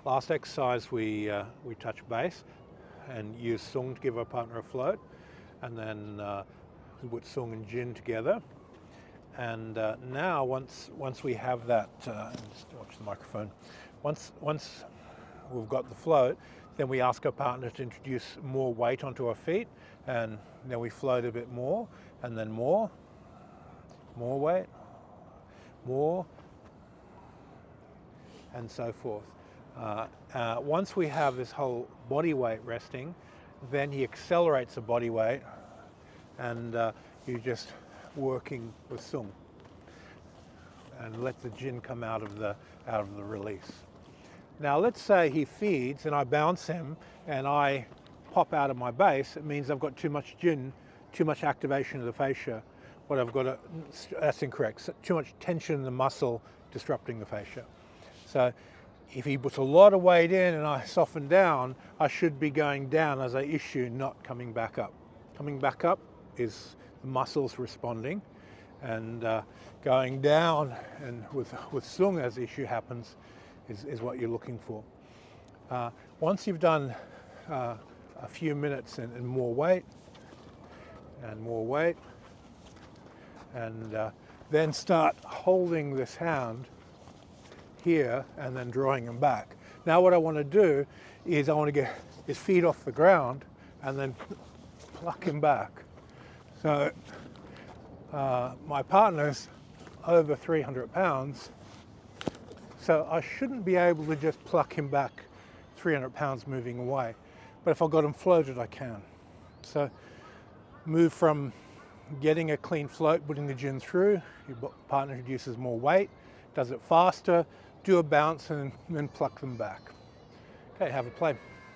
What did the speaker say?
Last exercise we touch base and use sung to give our partner a float, and then we put sung and gin together. And now once we have that, just watch the microphone. Once we've got the float, then we ask our partner to introduce more weight onto our feet, and then we float a bit more, and then more weight, more, and so forth. Once we have this whole body weight resting, then he accelerates the body weight, and you're just working with sung, and let the gin come out of the release. Now let's say he feeds and I bounce him and I pop out of my base. It means I've got too much gin, too much activation of the fascia. That's incorrect. So too much tension in the muscle disrupting the fascia. So if he puts a lot of weight in and I soften down, I should be going down as I issue, not coming back up. Coming back up is the muscles responding, and going down and with sung as the issue happens is what you're looking for. Once you've done a few minutes and more weight, and then start holding this hand here and then drawing him back. Now what I want to do is I want to get his feet off the ground and then pluck him back. So my partner's over 300 pounds, so I shouldn't be able to just pluck him back 300 pounds moving away. But if I've got him floated, I can. So move from getting a clean float, putting the gin through, your partner introduces more weight, does it faster, do a bounce and then pluck them back. Okay, have a play.